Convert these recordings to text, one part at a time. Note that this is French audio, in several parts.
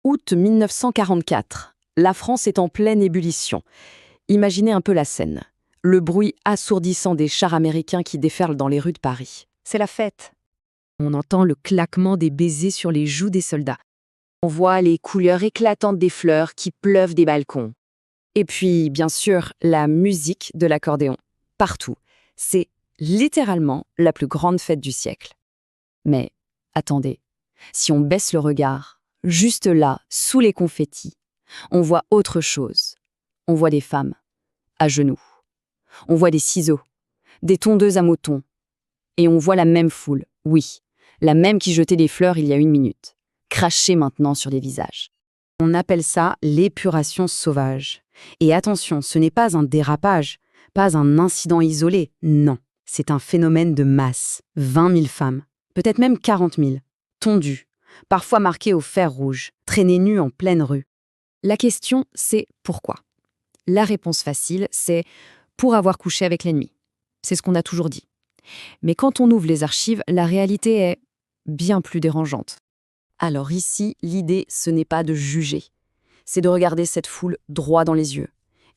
Août 1944. La France est en pleine ébullition. Imaginez un peu la scène. Le bruit assourdissant des chars américains qui déferlent dans les rues de Paris. C'est la fête. On entend le claquement des baisers sur les joues des soldats. On voit les couleurs éclatantes des fleurs qui pleuvent des balcons. Et puis, bien sûr, la musique de l'accordéon. Partout. C'est littéralement la plus grande fête du siècle. Mais, attendez, si on baisse le regard, juste là, sous les confettis, on voit autre chose. On voit des femmes, à genoux. On voit des ciseaux, des tondeuses à moutons. Et on voit la même foule, oui, la même qui jetait des fleurs il y a 1 minute, crachée maintenant sur des visages. On appelle ça l'épuration sauvage. Et attention, ce n'est pas un dérapage, pas un incident isolé, non. C'est un phénomène de masse. 20 000 femmes, peut-être même 40 000, tondues, parfois marquées au fer rouge, traînées nues en pleine rue. La question, c'est pourquoi? La réponse facile, c'est pour avoir couché avec l'ennemi. C'est ce qu'on a toujours dit. Mais quand on ouvre les archives, la réalité est bien plus dérangeante. Alors ici, l'idée, ce n'est pas de juger. C'est de regarder cette foule droit dans les yeux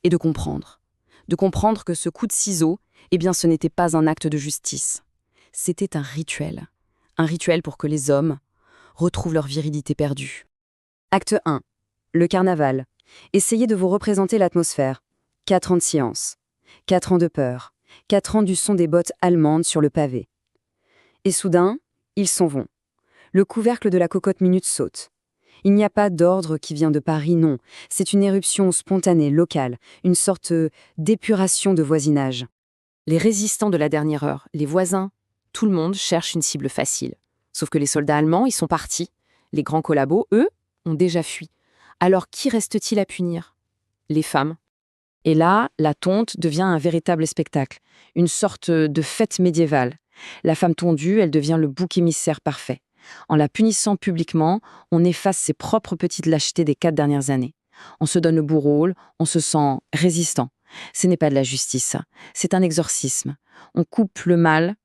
et de comprendre. De comprendre que ce coup de ciseau, eh bien, ce n'était pas un acte de justice. C'était un rituel. Un rituel pour que les hommes retrouvent leur virilité perdue. Acte 1. Le carnaval. Essayez de vous représenter l'atmosphère. 4 ans de silence. 4 ans de peur. 4 ans du son des bottes allemandes sur le pavé. Et soudain, ils s'en vont. Le couvercle de la cocotte minute saute. Il n'y a pas d'ordre qui vient de Paris, non. C'est une éruption spontanée, locale, une sorte d'épuration de voisinage. Les résistants de la dernière heure, les voisins, tout le monde cherche une cible facile. Sauf que les soldats allemands, ils sont partis. Les grands collabos, eux, ont déjà fui. Alors qui reste-t-il à punir? Les femmes. Et là, la tonte devient un véritable spectacle, une sorte de fête médiévale. La femme tondue, elle devient le bouc émissaire parfait. En la punissant publiquement, on efface ses propres petites lâchetés des 4 dernières années. On se donne le beau rôle, on se sent résistant. Ce n'est pas de la justice, c'est un exorcisme. On coupe le mal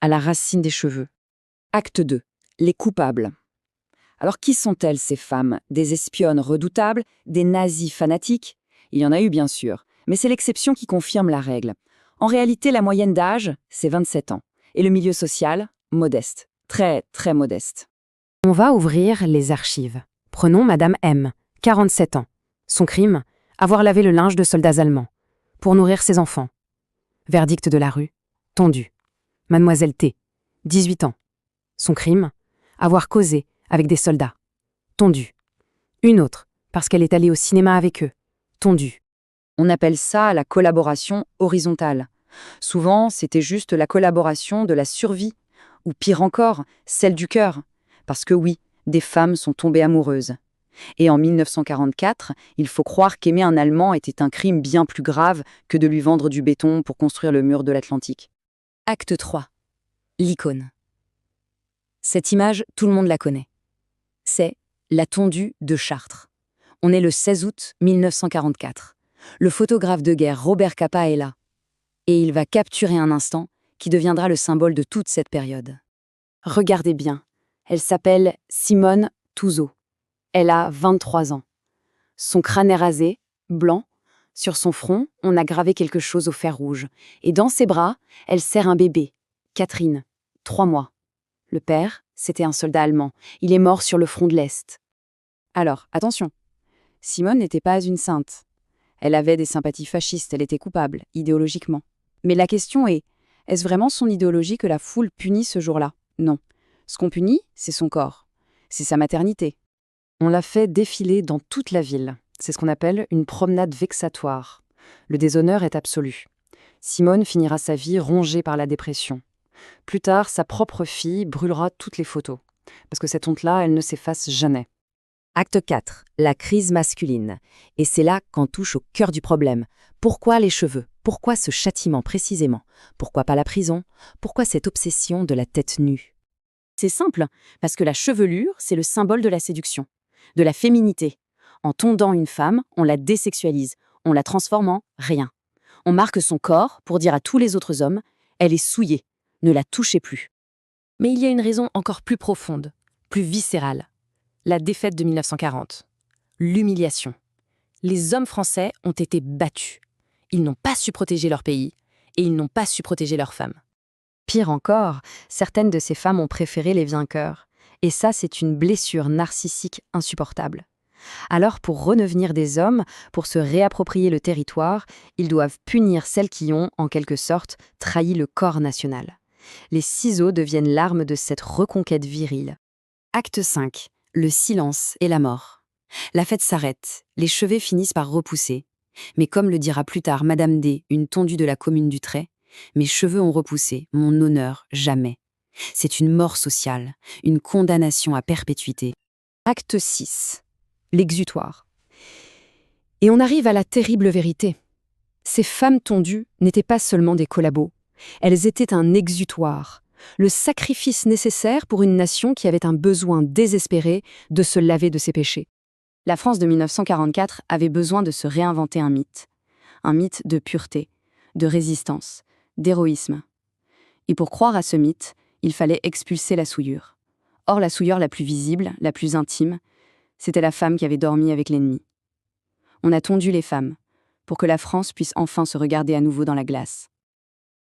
à la racine des cheveux. Acte 2. Les coupables. Alors qui sont-elles ces femmes? Des espionnes redoutables? Des nazis fanatiques? Il y en a eu bien sûr, mais c'est l'exception qui confirme la règle. En réalité, la moyenne d'âge, c'est 27 ans. Et le milieu social, modeste. Très, très modeste. On va ouvrir les archives. Prenons Madame M, 47 ans. Son crime, avoir lavé le linge de soldats allemands. Pour nourrir ses enfants. Verdict de la rue, tondu. Mademoiselle T, 18 ans. Son crime, avoir causé avec des soldats. Tondu. Une autre, parce qu'elle est allée au cinéma avec eux. Tondu. On appelle ça la collaboration horizontale. Souvent, c'était juste la collaboration de la survie, ou pire encore, celle du cœur. Parce que oui, des femmes sont tombées amoureuses. Et en 1944, il faut croire qu'aimer un Allemand était un crime bien plus grave que de lui vendre du béton pour construire le mur de l'Atlantique. Acte 3. L'icône. Cette image, tout le monde la connaît. C'est la tondue de Chartres. On est le 16 août 1944. Le photographe de guerre Robert Capa est là. Et il va capturer un instant qui deviendra le symbole de toute cette période. Regardez bien, elle s'appelle Simone Touzeau. Elle a 23 ans. Son crâne est rasé, blanc. Sur son front, on a gravé quelque chose au fer rouge. Et dans ses bras, elle serre un bébé, Catherine, 3 mois. Le père, c'était un soldat allemand. Il est mort sur le front de l'Est. Alors, attention, Simone n'était pas une sainte. Elle avait des sympathies fascistes, elle était coupable, idéologiquement. Mais la question est-ce vraiment son idéologie que la foule punit ce jour-là? Non. Ce qu'on punit, c'est son corps. C'est sa maternité. On l'a fait défiler dans toute la ville. C'est ce qu'on appelle une promenade vexatoire. Le déshonneur est absolu. Simone finira sa vie rongée par la dépression. Plus tard, sa propre fille brûlera toutes les photos. Parce que cette honte-là, elle ne s'efface jamais. Acte 4. La crise masculine. Et c'est là qu'on touche au cœur du problème. Pourquoi les cheveux? Pourquoi ce châtiment précisément? Pourquoi pas la prison? Pourquoi cette obsession de la tête nue? C'est simple, parce que la chevelure, c'est le symbole de la séduction, de la féminité. En tondant une femme, on la désexualise, on la transforme en rien. On marque son corps pour dire à tous les autres hommes « elle est souillée, ne la touchez plus ». Mais il y a une raison encore plus profonde, plus viscérale. La défaite de 1940. l'humiliation. Les hommes français ont été battus. Ils n'ont pas su protéger leur pays et ils n'ont pas su protéger leurs femmes. Pire encore, certaines de ces femmes ont préféré les vainqueurs. Et ça, c'est une blessure narcissique insupportable. Alors, pour redevenir des hommes, pour se réapproprier le territoire, ils doivent punir celles qui ont, en quelque sorte, trahi le corps national. Les ciseaux deviennent l'arme de cette reconquête virile. Acte 5. Le silence et la mort. La fête s'arrête, les chevets finissent par repousser. Mais comme le dira plus tard Madame D, une tondue de la commune du Trait, mes cheveux ont repoussé, mon honneur jamais. C'est une mort sociale, une condamnation à perpétuité. Acte 6. L'exutoire. Et on arrive à la terrible vérité. Ces femmes tondues n'étaient pas seulement des collabos, elles étaient un exutoire, le sacrifice nécessaire pour une nation qui avait un besoin désespéré de se laver de ses péchés. La France de 1944 avait besoin de se réinventer un mythe de pureté, de résistance, d'héroïsme. Et pour croire à ce mythe, il fallait expulser la souillure. Or, la souillure la plus visible, la plus intime, c'était la femme qui avait dormi avec l'ennemi. On a tondu les femmes, pour que la France puisse enfin se regarder à nouveau dans la glace.